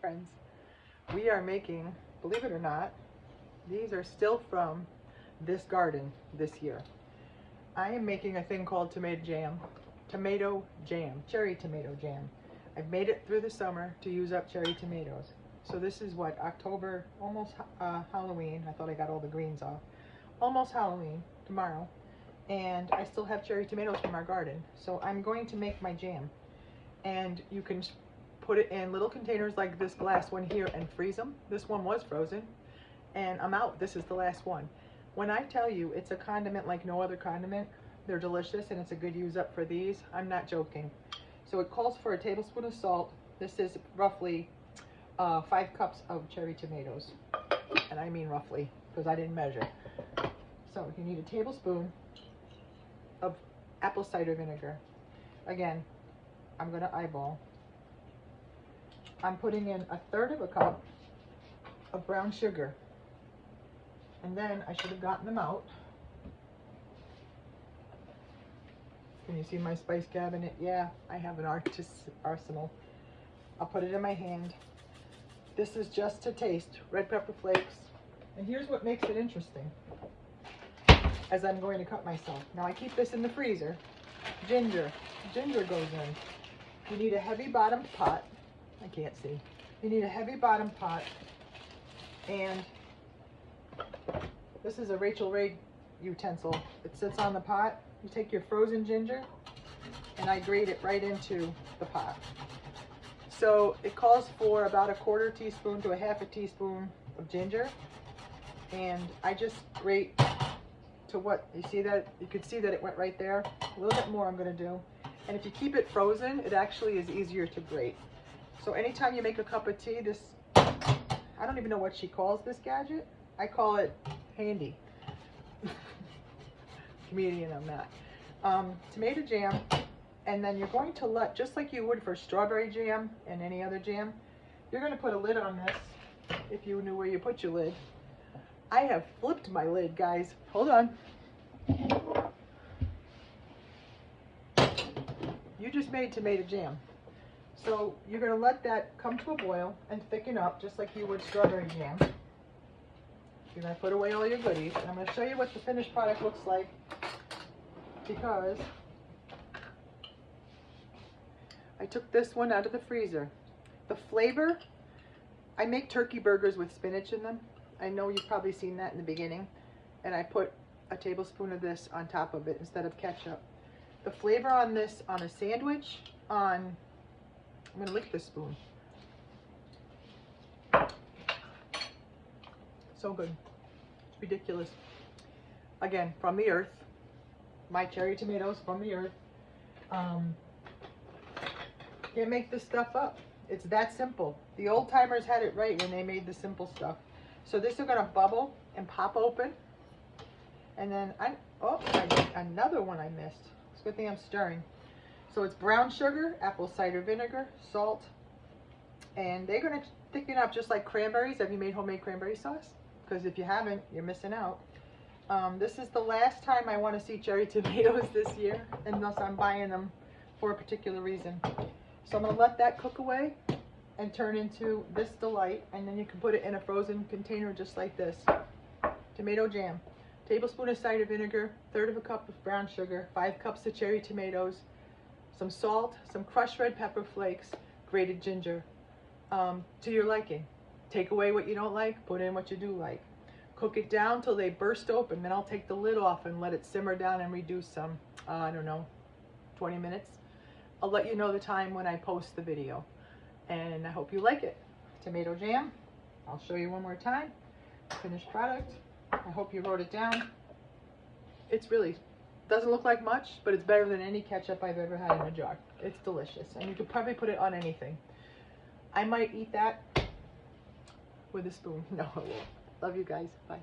friends. We are making, believe it or not, these are still from this garden this year. I am making a thing called tomato jam, cherry tomato jam. I've made it through the summer to use up cherry tomatoes. So this is what, October, almost Halloween. I thought I got all the greens off. Almost Halloween, tomorrow. And I still have cherry tomatoes from our garden. So I'm going to make my jam. And you can put it in little containers like this glass one here and freeze them. This one was frozen. And I'm out. This is the last one. When I tell you it's a condiment like no other condiment, they're delicious and it's a good use up for these. I'm not joking. So it calls for a tablespoon of salt. This is roughly 5 cups of cherry tomatoes. And I mean roughly, because I didn't measure. So you need a tablespoon of apple cider vinegar. Again, I'm going to eyeball. I'm putting in 1/3 of a cup of brown sugar. And then I should have gotten them out. Can you see my spice cabinet? Yeah, I have an arsenal. I'll put it in my hand. This is just to taste. Red pepper flakes. And here's what makes it interesting. As I'm going to cut myself. Now I keep this in the freezer. Ginger. Ginger goes in. You need a heavy bottom pot. I can't see. You need a heavy bottom pot. And this is a Rachel Ray utensil. It sits on the pot. You take your frozen ginger and I grate it right into the pot. So it calls for about 1/4 teaspoon to 1/2 teaspoon of ginger. And I just grate to what, you see that? You could see that it went right there. A little bit more I'm going to do. And if you keep it frozen, it actually is easier to grate. So anytime you make a cup of tea, this, I don't even know what she calls this gadget. I call it handy. Comedian, I'm not. Tomato jam, and then you're going to let, just like you would for strawberry jam and any other jam, you're going to put a lid on this, if you knew where you put your lid. I have flipped my lid, guys. Hold on. You just made tomato jam. So you're going to let that come to a boil and thicken up just like you would strawberry jam. You're going to put away all your goodies. And I'm going to show you what the finished product looks like, because I took this one out of the freezer. The flavor, I make turkey burgers with spinach in them. I know you've probably seen that in the beginning. And I put a tablespoon of this on top of it instead of ketchup. The flavor on this, on a sandwich, I'm going to lick this spoon. So good. It's ridiculous. Again, from the earth. My cherry tomatoes from the earth. Can't make this stuff up. It's that simple. The old timers had it right when they made the simple stuff. So this is going to bubble and pop open. And then, another one I missed. It's a good thing I'm stirring. So it's brown sugar, apple cider vinegar, salt. And they're going to thicken up just like cranberries. Have you made homemade cranberry sauce? Because if you haven't, you're missing out. This is the last time I want to see cherry tomatoes this year, unless I'm buying them for a particular reason. So I'm going to let that cook away and turn into this delight, and then you can put it in a frozen container just like this. Tomato jam. Tablespoon of cider vinegar, 1/3 of a cup of brown sugar, 5 cups of cherry tomatoes, some salt, some crushed red pepper flakes, grated ginger. To your liking. Take away what you don't like, put in what you do like. Cook it down till they burst open, then I'll take the lid off and let it simmer down and reduce some, I don't know, 20 minutes. I'll let you know the time when I post the video. And I hope you like it. Tomato jam. I'll show you one more time. Finished product. I hope you wrote it down. It's really, doesn't look like much, but it's better than any ketchup I've ever had in a jar. It's delicious. And you could probably put it on anything. I might eat that with a spoon. No, I won't. Love you guys. Bye.